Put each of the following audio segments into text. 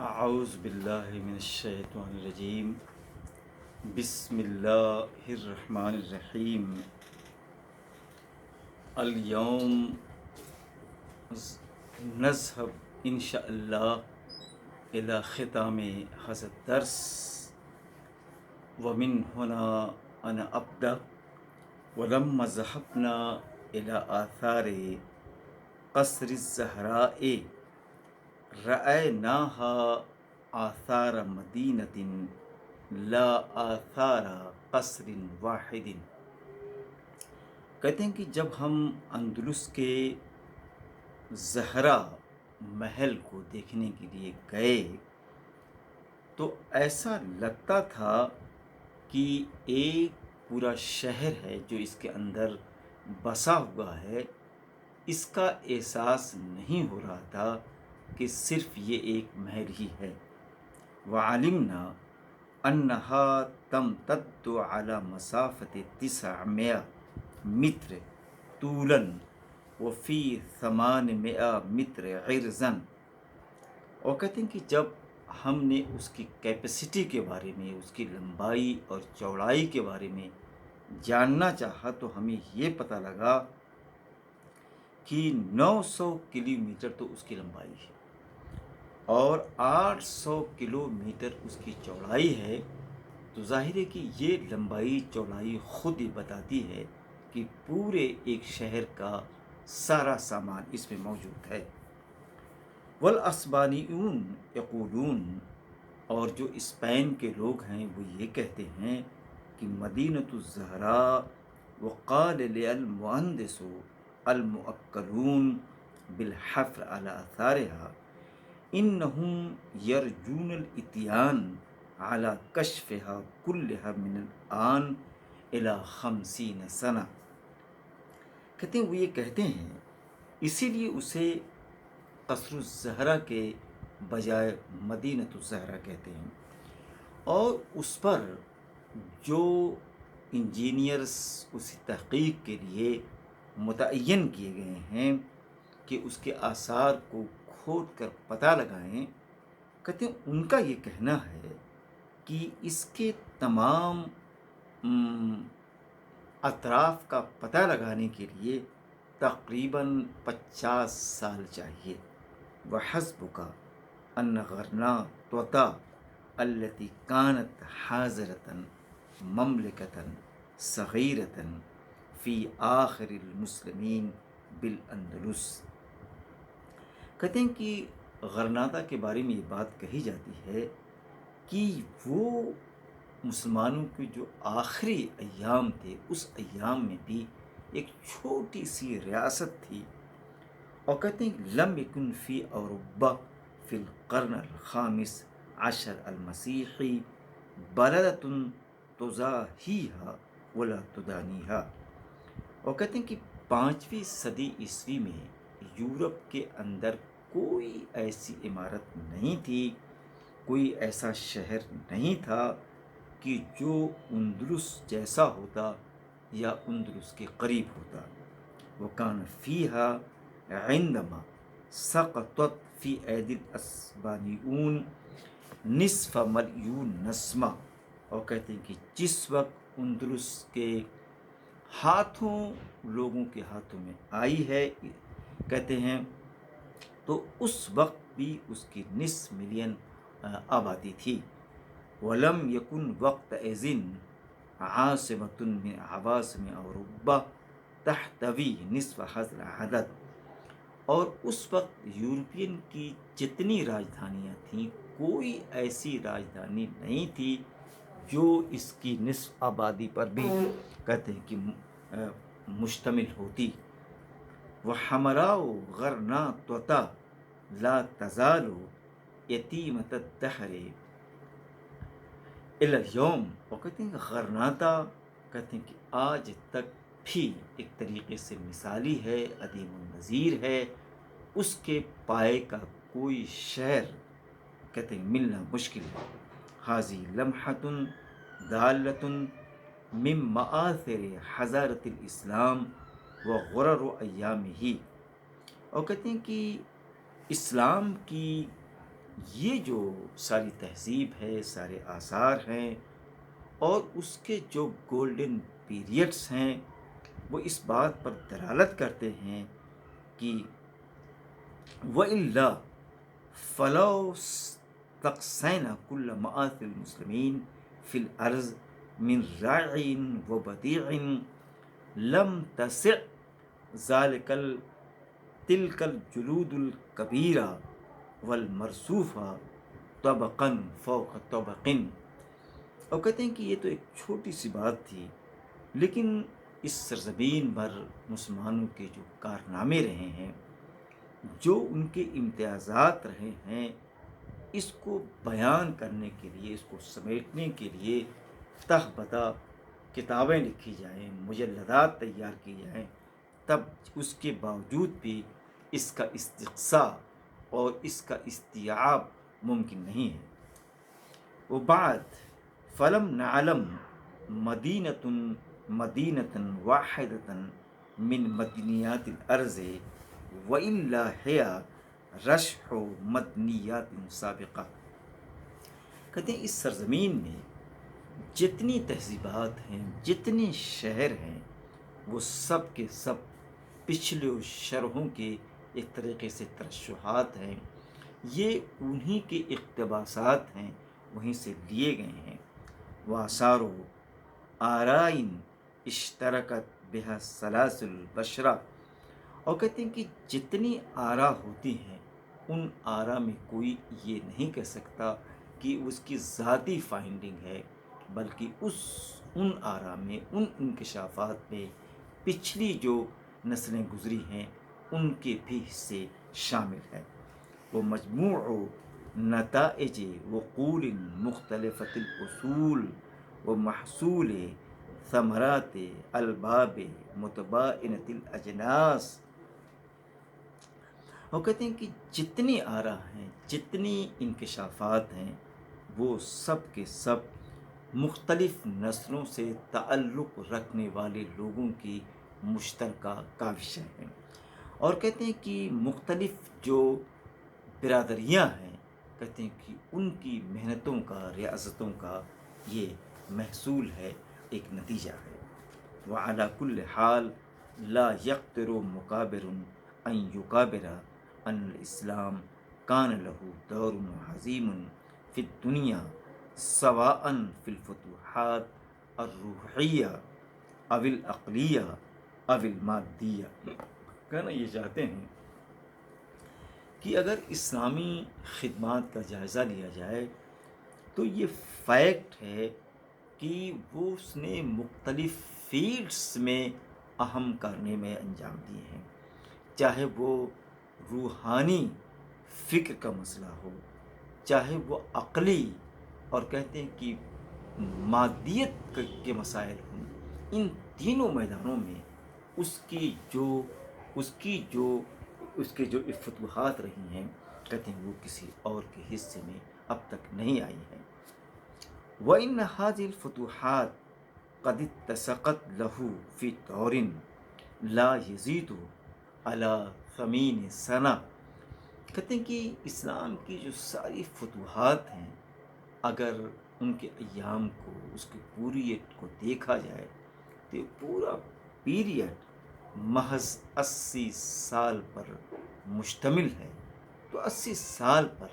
اعوذ باللہ من الشیطان الرجیم بسم اللہ الرحمن الرحیم اليوم نذهب انشاء اللہ الى ختام هذا الدرس ومن هنا انا ابدا ولما ذهبنا الى آثار قصر الزہراء رأيناها آثار مدینة لا آثار قصر واحد۔ کہتے ہیں کہ جب ہم اندلس کے زہرا محل کو دیکھنے کے لیے گئے تو ایسا لگتا تھا کہ ایک پورا شہر ہے جو اس کے اندر بسا ہوا ہے، اس کا احساس نہیں ہو رہا تھا کہ صرف یہ ایک محل ہی ہے۔ وعلمنا انها تمتد على مسافة 900 متر طولا وفي 800 متر عرضا۔ اور کہتے ہیں کہ جب ہم نے اس کی کیپیسٹی کے بارے میں، اس کی لمبائی اور چوڑائی کے بارے میں جاننا چاہا تو ہمیں یہ پتہ لگا کہ 900 کلومیٹر تو اس کی لمبائی ہے اور 800 کلومیٹر اس کی چوڑائی ہے۔ تو ظاہر ہے کہ یہ لمبائی چوڑائی خود ہی بتاتی ہے کہ پورے ایک شہر کا سارا سامان اس میں موجود ہے۔ والاسبانیون یقولون، اور جو اسپین کے لوگ ہیں وہ یہ کہتے ہیں کہ مدینۃ الزہراء وقال للمہندس المؤکلون بالحفر على آثارها انہم یرجون الاتیان على کشفها كلها من الآن الى 50 سنہ۔ کہتے ہیں وہ یہ کہتے ہیں اسی لیے اسے قصر الزہرا کے بجائے مدینۃ الزہرا کہتے ہیں، اور اس پر جو انجینئرز اسی تحقیق کے لیے متعین کیے گئے ہیں کہ اس کے آثار کو کھود کر پتہ لگائیں، کہتے ہیں ان کا یہ کہنا ہے کہ اس کے تمام اطراف کا پتہ لگانے کے لیے تقریباً 50 سال چاہیے۔ وحسبک ان غرناطۃ التي كانت حاضرة مملكة صغيرة في آخر المسلمین بالاندلس۔ کہتے ہیں کہ غرناطہ کے بارے میں یہ بات کہی جاتی ہے کہ وہ مسلمانوں کے جو آخری ایام تھے اس ایام میں بھی ایک چھوٹی سی ریاست تھی، اور کہتے ہیں لم یکن فی اوروبا فی القرن الخامس عشر المسیحی بلدۃ تضاہیہا ولا تدانیہا۔ اور کہتے ہیں کہ 5ویں صدی عیسوی میں یورپ کے اندر کوئی ایسی عمارت نہیں تھی، کوئی ایسا شہر نہیں تھا کہ جو اندلس جیسا ہوتا یا اندلس کے قریب ہوتا۔ وکان فیہا عندما سقطت فی ایدی الاسبانیون نصف ملیون نسمہ۔ اور کہتے ہیں کہ جس وقت اندلس کے ہاتھوں لوگوں کے ہاتھوں میں آئی ہے، کہتے ہیں تو اس وقت بھی اس کی نصف ملین آبادی تھی۔ ولم یکن وقت اذن عاصمۃ من عواصم اوروبا تحتوی نصف هذا العدد۔ اور اس وقت یورپین کی جتنی راجدھانیاں تھیں کوئی ایسی راجدھانی نہیں تھی جو اس کی نصف آبادی پر بھی کہتے ہیں کہ مشتمل ہوتی۔ وحمراء غرناطۃ لا تزال یتیمۃ الدہر الی اليوم۔ اور کہتے ہیں کہ غرناطہ کہتے ہیں کہ آج تک بھی ایک طریقے سے مثالی ہے، عدیم النظیر ہے، اس کے پائے کا کوئی شہر کہتے ہیں ملنا مشکل ہے۔ حاضی لمحۃ دالۃ من مآثر حضارت الاسلام وغرر ایامہ۔ اور کہتے ہیں کہ اسلام کی یہ جو ساری تہذیب ہے، سارے آثار ہیں اور اس کے جو گولڈن پیریڈس ہیں، وہ اس بات پر دلالت کرتے ہیں کہ وَإِلَّا فَلَوْ تَقْسَيْنَا كُلَّ مَآثِ الْمُسْلِمِينَ فِي الْأَرْضِ مِنْ رَاعٍ وَبَدِيعٍ لَمْ تَسِعْ ذَلِكَ تِلْكَ الْجُلُودُ الْكَبِيرَةُ وَالْمَرْصُوفَةُ طَبَقًا فَوْقَ طَبَقٍ۔ اور کہتے ہیں کہ یہ تو ایک چھوٹی سی بات تھی، لیکن اس سرزمین پر مسلمانوں کے جو کارنامے رہے ہیں، جو ان کے امتیازات رہے ہیں، اس کو بیان کرنے کے لیے، اس کو سمیٹنے کے لیے تہ بتہ کتابیں لکھی جائیں، مجلدات تیار کی جائیں، تب اس کے باوجود بھی اس کا استقصاء اور اس کا استیعاب ممکن نہیں ہے۔ وبعد فلم نعلم مدینة واحدة من مدنیات الارض وإلا هي رشح مدنیات سابقہ۔ کہتے ہیں اس سرزمین میں جتنی تہذیبات ہیں، جتنے شہر ہیں، وہ سب کے سب پچھلے شرحوں کے ایک طریقے سے ترشحات ہیں، یہ انہی کے اقتباسات ہیں، وہیں سے لیے گئے ہیں۔ وآثار آرائن اشترکت بها سلاسل البشرہ، اور کہتے ہیں کہ جتنی آرا ہوتی ہیں، ان آرا میں کوئی یہ نہیں کہہ سکتا کہ اس کی ذاتی فائنڈنگ ہے، بلکہ ان آرا میں، ان انکشافات میں پچھلی جو نسلیں گزری ہیں ان کے بھی حصے شامل ہیں۔ وہ مجموع نتائج وقول مختلفت الاصول و محصول ثمرات الباب متباینۃ الاجناس۔ وہ کہتے ہیں کہ جتنی آرا ہیں، جتنی انکشافات ہیں، وہ سب کے سب مختلف نسلوں سے تعلق رکھنے والے لوگوں کی مشترکہ کاوشیں ہیں، اور کہتے ہیں کہ مختلف جو برادریاں ہیں، کہتے ہیں کہ ان کی محنتوں کا، ریاضتوں کا یہ محصول ہے، ایک نتیجہ ہے۔ وعلی کل حال لا یقدر مکابر ان یکابر ان الاسلام کان له دور عظیم فی الدنیا سواء فی الفتوحات الروحیہ او العقلیہ او المادیہ۔ کہنا یہ چاہتے ہیں کہ اگر اسلامی خدمات کا جائزہ لیا جائے تو یہ فیکٹ ہے کہ وہ اس نے مختلف فیلڈز میں اہم کارنامے انجام دیے ہیں، چاہے وہ روحانی فکر کا مسئلہ ہو، چاہے وہ عقلی اور کہتے ہیں کہ مادیت کے مسائل ہوں، ان تینوں میدانوں میں اس کے جو فتوحات رہی ہیں، کہتے ہیں وہ کسی اور کے حصے میں اب تک نہیں آئی ہیں۔ وَإِنَّ هَذِهِ الْفُتُوحَاتِ قَدِ اتَّسَقَتْ لَهُ فِي دَوْرٍ لَا يَزِيدُ عَلَى 80 سنہ۔ کہتے ہیں کہ اسلام کی جو ساری فتوحات ہیں، اگر ان کے ایام کو، اس کی پیریڈ کو دیکھا جائے تو یہ پورا پیریڈ محض 80 سال پر مشتمل ہے۔ تو 80 سال پر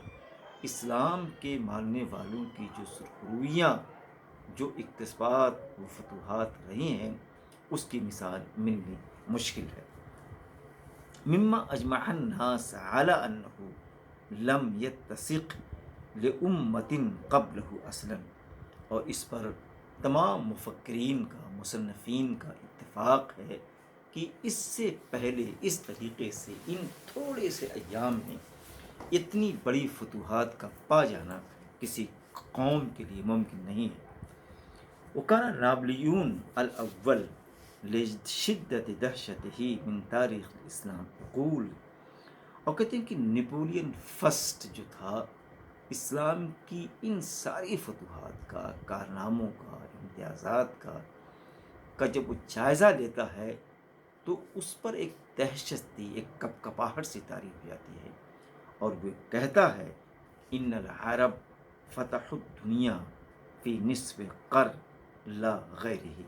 اسلام کے ماننے والوں کی جو سرخرویاں، جو اکتسابات و فتوحات رہی ہیں، اس کی مثال ملنی مشکل ہے۔ مما اجمع الناس على انه لم يتسق لامت قبله اصلا، اور اس پر تمام مفکرین کا، مصنفین کا اتفاق ہے کہ اس سے پہلے اس طریقے سے ان تھوڑے سے ایام میں اتنی بڑی فتوحات کا پا جانا کسی قوم کے لیے ممکن نہیں ہے۔ وكان نابلیون الاول لشدت دہشتہ من تاریخ الاسلام یقول، اور کہتے ہیں کہ نپولین فرسٹ جو تھا، اسلام کی ان ساری فتوحات کا، کارناموں کا، امتیازات کا جب وہ جائزہ لیتا ہے تو اس پر ایک دہشت سی، ایک کپکپاہٹ سی طاری ہو جاتی ہے، اور وہ کہتا ہے ان العرب فتح الدنیا فی نصف قرن لا غیرہ.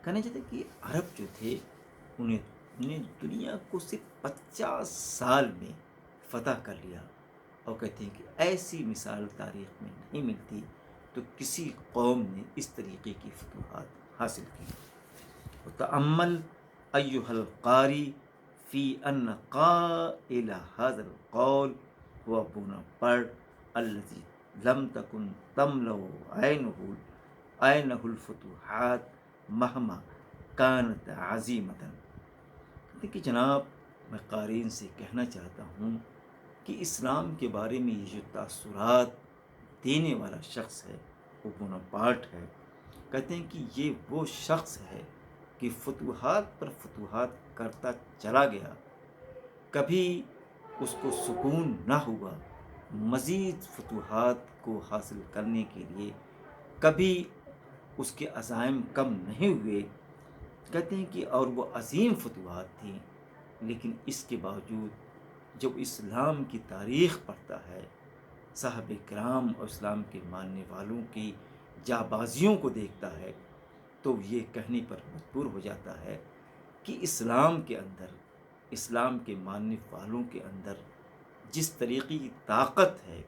کہنا چاہتے کہ عرب جو تھے انہیں دنیا کو صرف 50 سال میں فتح کر لیا، اور کہتے ہیں کہ ایسی مثال تاریخ میں نہیں ملتی تو کسی قوم نے اس طریقے کی فتوحات حاصل کی. وتأمل ایھا القاری فی ان قائل ھذا القول هو بوناپارٹ الذی لم تکن تملأ عینہ الفتوحات مہما کانت عظیمۃ. کہ جناب میں قارئین سے کہنا چاہتا ہوں کہ اسلام کے بارے میں یہ جو تاثرات دینے والا شخص ہے وہ بوناپارٹ ہے. کہتے ہیں کہ یہ وہ شخص ہے کہ فتوحات پر فتوحات کرتا چلا گیا، کبھی اس کو سکون نہ ہوا، مزید فتوحات کو حاصل کرنے کے لیے کبھی اس کے عزائم کم نہیں ہوئے. کہتے ہیں کہ اور وہ عظیم فتوحات تھیں، لیکن اس کے باوجود جب اسلام کی تاریخ پڑھتا ہے، صحابہ کرام اور اسلام کے ماننے والوں کی جابازیوں کو دیکھتا ہے، تو یہ کہنے پر مجبور ہو جاتا ہے کہ اسلام کے اندر، اسلام کے ماننے والوں کے اندر جس طریقے کی طاقت ہے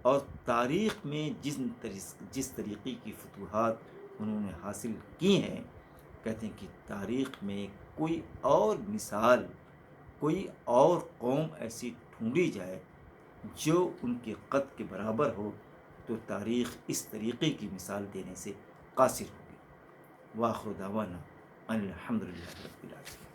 اور تاریخ میں جس طریقے کی فتوحات انہوں نے حاصل کی ہیں، کہتے ہیں کہ تاریخ میں کوئی اور مثال، کوئی اور قوم ایسی ڈھونڈی جائے جو ان کے قد کے برابر ہو تو تاریخ اس طریقے کی مثال دینے سے قاصر ہوگی. وآخر دعوانا ان الحمد للہ رب العالمین.